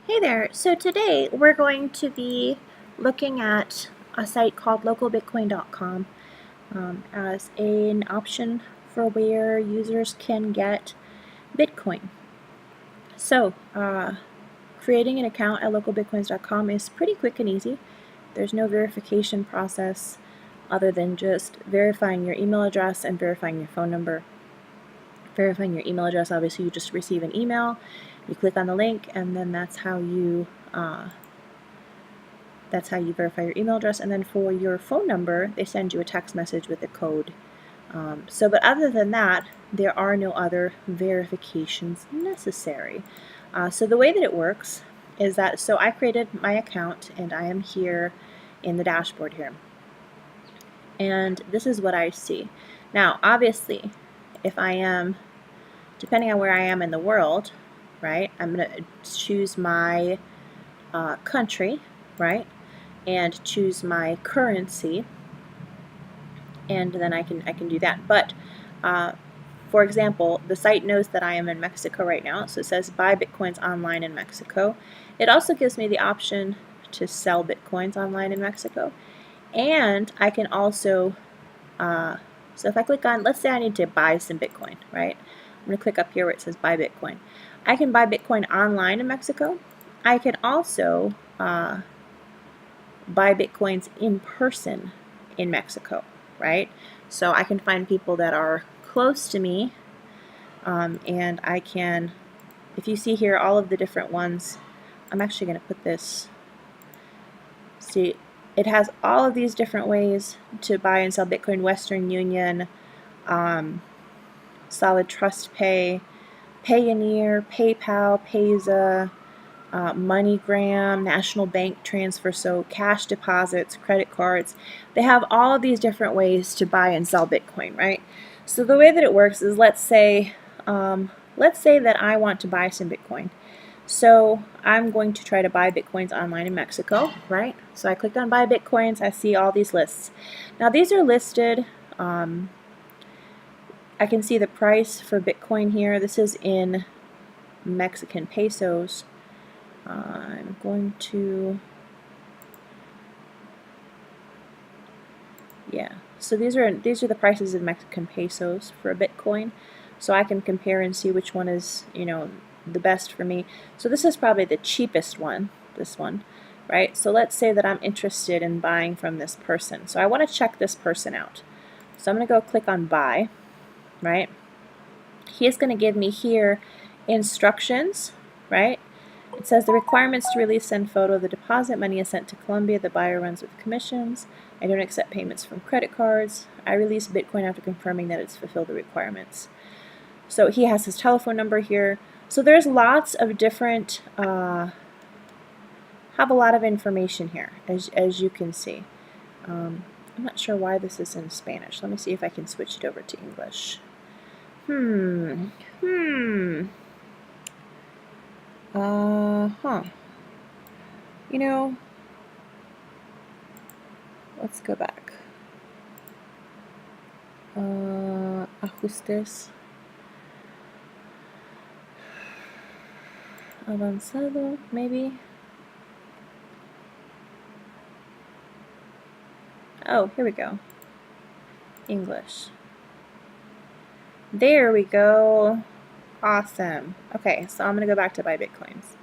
Hey there. So today we're going to be looking at a site called localbitcoin.com as an option for where users can get Bitcoin. So creating an account at localbitcoins.com is pretty quick and easy. There's no verification process other than just verifying your email address and verifying your phone number. Verifying your email address, obviously you just receive an email, you click on the link, and then that's how you verify your email address. And then for your phone number, they send you a text message with a code. But other than that, there are no other verifications necessary. So the way that it works is that, so I created my account and I am here in the dashboard here. And this is what I see. Now, obviously, if I am, depending on where I am in the world, right, I'm going to choose my country, right, and choose my currency, and then I can do that. But for example, the site knows that I am in Mexico right now, so it says buy Bitcoins online in Mexico. It also gives me the option to sell Bitcoins online in Mexico, and I can also so if I click on, let's say I need to buy some Bitcoin, right? I'm going to click up here where it says buy Bitcoin. I can buy Bitcoin online in Mexico. I can also buy Bitcoins in person in Mexico, right? So I can find people that are close to me, and I can, if you see here all of the different ones, I'm actually going to put this, see, it has all of these different ways to buy and sell Bitcoin: Western Union, Solid Trust Pay, Payoneer, PayPal, Payza, MoneyGram, National Bank Transfer, so cash deposits, credit cards. They have all of these different ways to buy and sell Bitcoin, right? So the way that it works is, let's say that I want to buy some Bitcoin. So I'm going to try to buy Bitcoins online in Mexico, right? So I clicked on buy Bitcoins. I see all these lists. Now these are listed. I can see the price for Bitcoin here. This is in Mexican pesos. I'm going to, yeah. So these are the prices in Mexican pesos for a Bitcoin. So I can compare and see which one is, the best for me. So this is probably the cheapest one, this one, right? So let's say that I'm interested in buying from this person. So I want to check this person out. So I'm going to go click on buy, right? He is going to give me here instructions, right? It says the requirements to release send photo. The deposit money is sent to Colombia. The buyer runs with commissions. I don't accept payments from credit cards. I release Bitcoin after confirming that it's fulfilled the requirements. So he has his telephone number here. So there's lots of different, have a lot of information here, as you can see. I'm not sure why this is in Spanish. Let me see if I can switch it over to English. Let's go back. Ajustes. Avanzado, maybe. Oh, here we go. English. There we go. Awesome. Okay, so I'm going to go back to buy Bitcoins.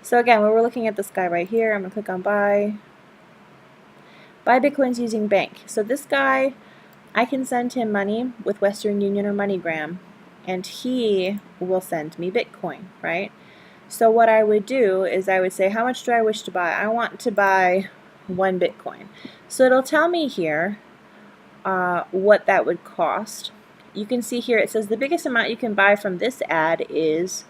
So again, when we're looking at this guy right here, I'm going to click on buy. Buy Bitcoins using bank. So this guy, I can send him money with Western Union or MoneyGram, and he will send me Bitcoin, right? So what I would do is I would say, how much do I wish to buy? I want to buy 1 Bitcoin. So it'll tell me here what that would cost. You can see here it says the biggest amount you can buy from this ad is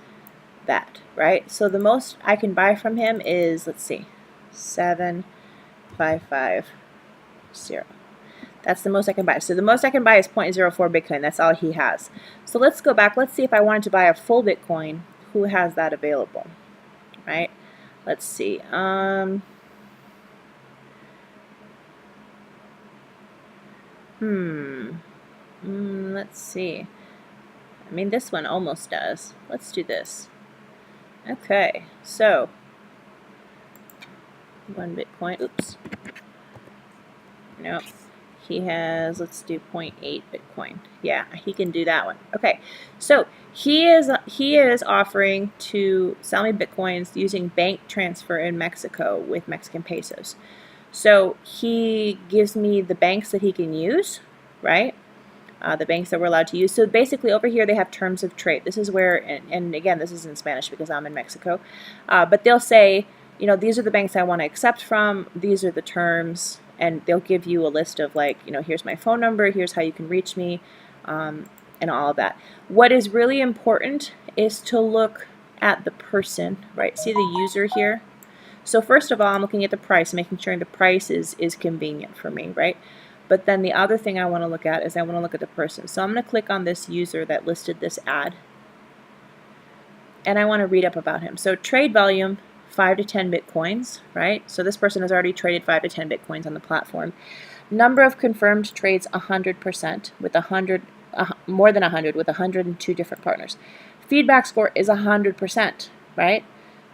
that, right? So the most I can buy from him is, let's see, 7,550. That's the most I can buy. So the most I can buy is 0.04 Bitcoin. That's all he has. So let's go back. Let's see if I wanted to buy a full Bitcoin, who has that available, right? Let's see. Let's see. I mean, this one almost does. Let's do this. Okay, so 1 Bitcoin. Oops. Nope. He has, let's do 0.8 Bitcoin. Yeah, he can do that one. Okay, so he is offering to sell me Bitcoins using bank transfer in Mexico with Mexican pesos. So he gives me the banks that he can use, right? The banks that we're allowed to use. So basically over here they have terms of trade. This is where, and again, this is in Spanish because I'm in Mexico, but they'll say, you know, these are the banks I want to accept from, these are the terms, and they'll give you a list of like, you know, here's my phone number, here's how you can reach me, and all of that. What is really important is to look at the person, right? See the user here? So first of all, I'm looking at the price, making sure the price is convenient for me, right? But then the other thing I want to look at is I want to look at the person. So I'm going to click on this user that listed this ad, and I want to read up about him. So trade volume, 5 to 10 Bitcoins, right? So this person has already traded 5 to 10 Bitcoins on the platform. Number of confirmed trades, 100%, with 100, more than 100, with 102 different partners. Feedback score is 100%, right?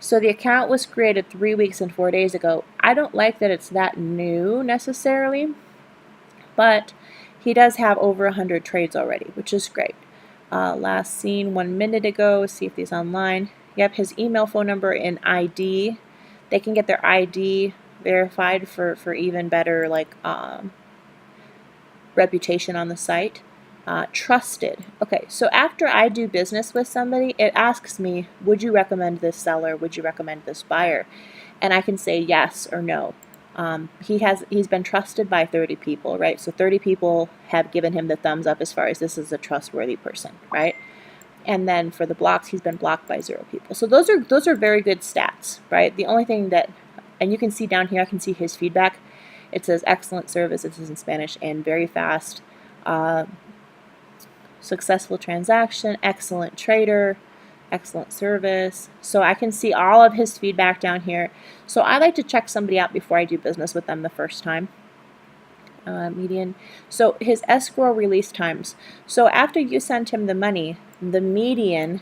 So the account was created 3 weeks and 4 days ago. I don't like that it's that new necessarily, but he does have over 100 trades already, which is great. Last seen 1 minute ago. See if he's online. Yep, his email, phone number, and ID. They can get their ID verified for even better like reputation on the site. Trusted. Okay, so after I do business with somebody, it asks me, would you recommend this seller? Would you recommend this buyer? And I can say yes or no. He's been trusted by 30 people, right? So 30 people have given him the thumbs up as far as this is a trustworthy person, right? And then for the blocks, he's been blocked by 0 people. So those are very good stats, right? The only thing that, and you can see down here, I can see his feedback. It says excellent service. It says in Spanish, and very fast. Successful transaction, excellent trader, excellent service. So I can see all of his feedback down here. So I like to check somebody out before I do business with them the first time. Median. So his escrow release times. So after you send him the money, the median,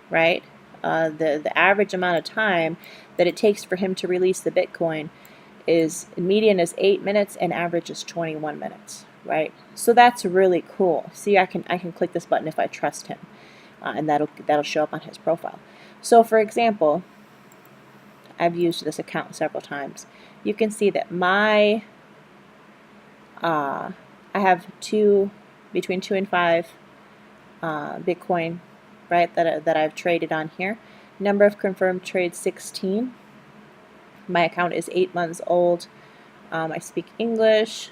right, the average amount of time that it takes for him to release the Bitcoin is, median is 8 minutes and average is 21 minutes, right? So that's really cool. See, I can click this button if I trust him, and that'll show up on his profile. So for example, I've used this account several times. You can see that my I have between 2 and 5 Bitcoin, right, that I've traded on here. Number of confirmed trades, 16. My account is 8 months old. I speak English.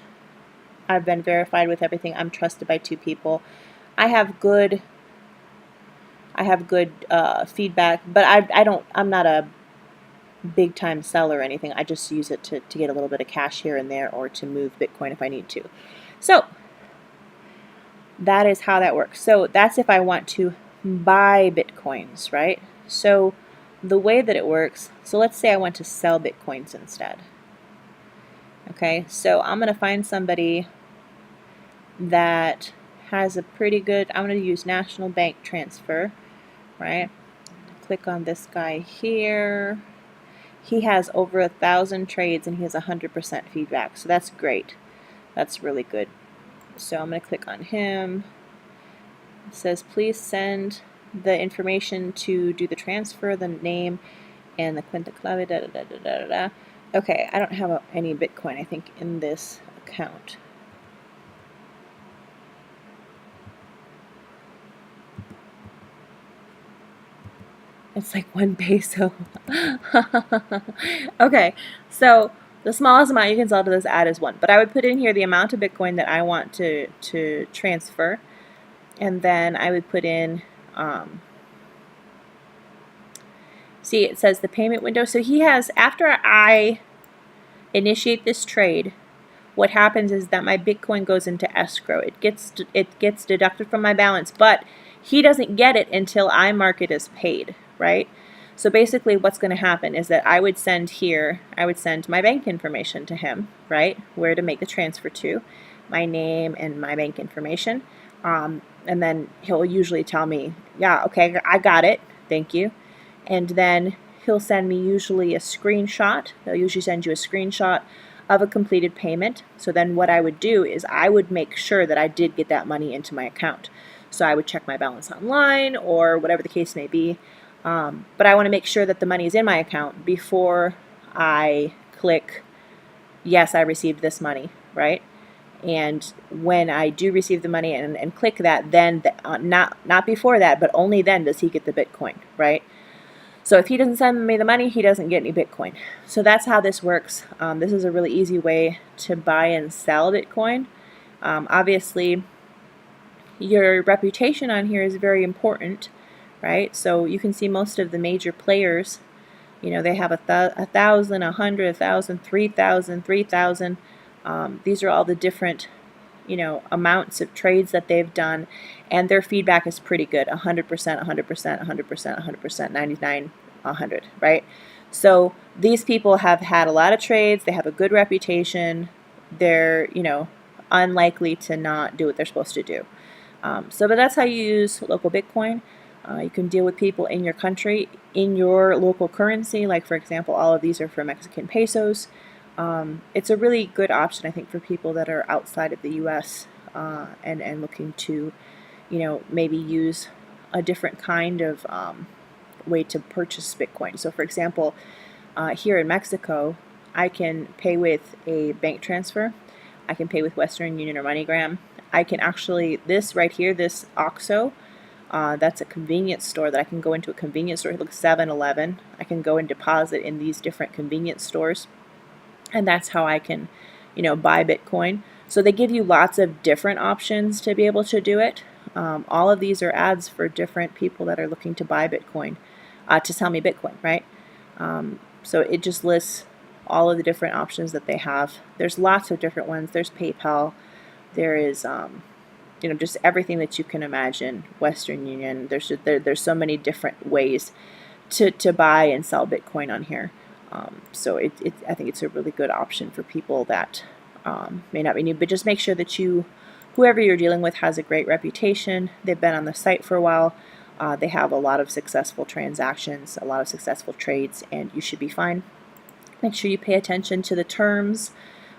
I've been verified with everything. I'm trusted by 2 people. I have good feedback, but I'm not a big time seller or anything. I just use it to get a little bit of cash here and there, or to move Bitcoin if I need to. So that is how that works. So that's if I want to buy Bitcoins, right? So the way that it works, so let's say I want to sell Bitcoins instead. Okay, so I'm going to find somebody that has a pretty good, I'm going to use National Bank Transfer, right? Click on this guy here. He has over 1,000 trades and he has 100% feedback, so that's great. That's really good. So I'm going to click on him. It says please send the information to do the transfer, the name, and the cuenta clave, da da da da da da. Okay, I don't have any Bitcoin, I think, in this account. It's like 1 peso. Okay, so the smallest amount you can sell to this ad is 1. But I would put in here the amount of Bitcoin that I want to transfer. And then I would put in, see, it says the payment window. So he has, after I initiate this trade, what happens is that my Bitcoin goes into escrow. It gets deducted from my balance, but he doesn't get it until I mark it as paid, right? So basically what's going to happen is that I would send my bank information to him, right? Where to make the transfer to, my name and my bank information. And then he'll usually tell me, yeah, okay, I got it, thank you. And then he'll send me usually a screenshot. He'll usually send you a screenshot of a completed payment. So then what I would do is I would make sure that I did get that money into my account. So I would check my balance online or whatever the case may be. But I want to make sure that the money is in my account before I click, yes, I received this money, right? And when I do receive the money and click that, then not before that, but only then does he get the Bitcoin, right? So if he doesn't send me the money, he doesn't get any Bitcoin. So that's how this works. This is a really easy way to buy and sell Bitcoin. Obviously, your reputation on here is very important, right? So you can see most of the major players, you know, they have 1,000, 100, 1,000, 3,000, 3,000. These are all the different, you know, amounts of trades that they've done, and their feedback is pretty good. 100%, 100%, 100%, 100%, 99, 100, right? So these people have had a lot of trades. They have a good reputation. They're, you know, unlikely to not do what they're supposed to do. But that's how you use local Bitcoin. You can deal with people in your country, in your local currency. Like, for example, all of these are for Mexican pesos. It's a really good option, I think, for people that are outside of the U.S. And looking to, you know, maybe use a different kind of way to purchase Bitcoin. So, for example, here in Mexico, I can pay with a bank transfer. I can pay with Western Union or MoneyGram. I can actually, this right here, this OXXO, that's a convenience store that I can go into a convenience store. Look, 7-Eleven. I can go and deposit in these different convenience stores. And that's how I can, you know, buy Bitcoin. So they give you lots of different options to be able to do it. All of these are ads for different people that are looking to buy Bitcoin, to sell me Bitcoin, right? So it just lists all of the different options that they have. There's lots of different ones. There's PayPal. There is, you know, just everything that you can imagine. Western Union. There's so many different ways to buy and sell Bitcoin on here. So I think it's a really good option for people that may not be new, but just make sure that whoever you're dealing with has a great reputation. They've been on the site for a while. They have a lot of successful transactions, a lot of successful trades, and you should be fine. Make sure you pay attention to the terms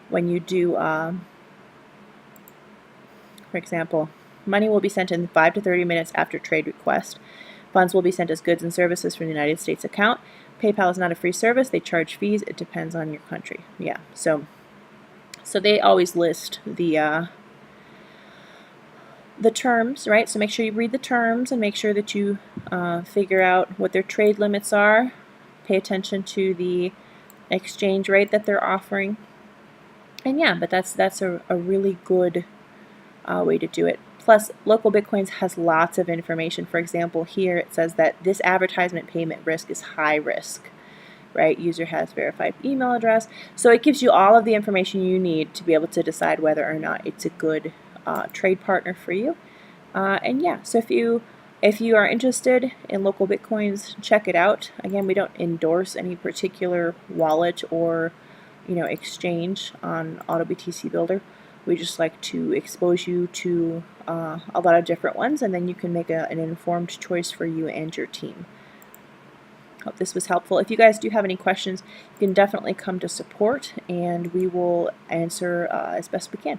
when you do, for example, money will be sent in 5 to 30 minutes after trade request. Funds will be sent as goods and services from the United States account. PayPal is not a free service. They charge fees. It depends on your country. Yeah, so they always list the terms, right? So make sure you read the terms and make sure that you figure out what their trade limits are. Pay attention to the exchange rate that they're offering. And yeah, but that's a really good way to do it. Plus, Local Bitcoins has lots of information. For example, here it says that this advertisement payment risk is high risk, right? User has verified email address. So it gives you all of the information you need to be able to decide whether or not it's a good trade partner for you. And yeah, so if you are interested in Local Bitcoins, check it out. Again, we don't endorse any particular wallet or, you know, exchange on AutoBTC Builder. We just like to expose you to a lot of different ones, and then you can make an informed choice for you and your team. Hope this was helpful. If you guys do have any questions, you can definitely come to support, and we will answer as best we can.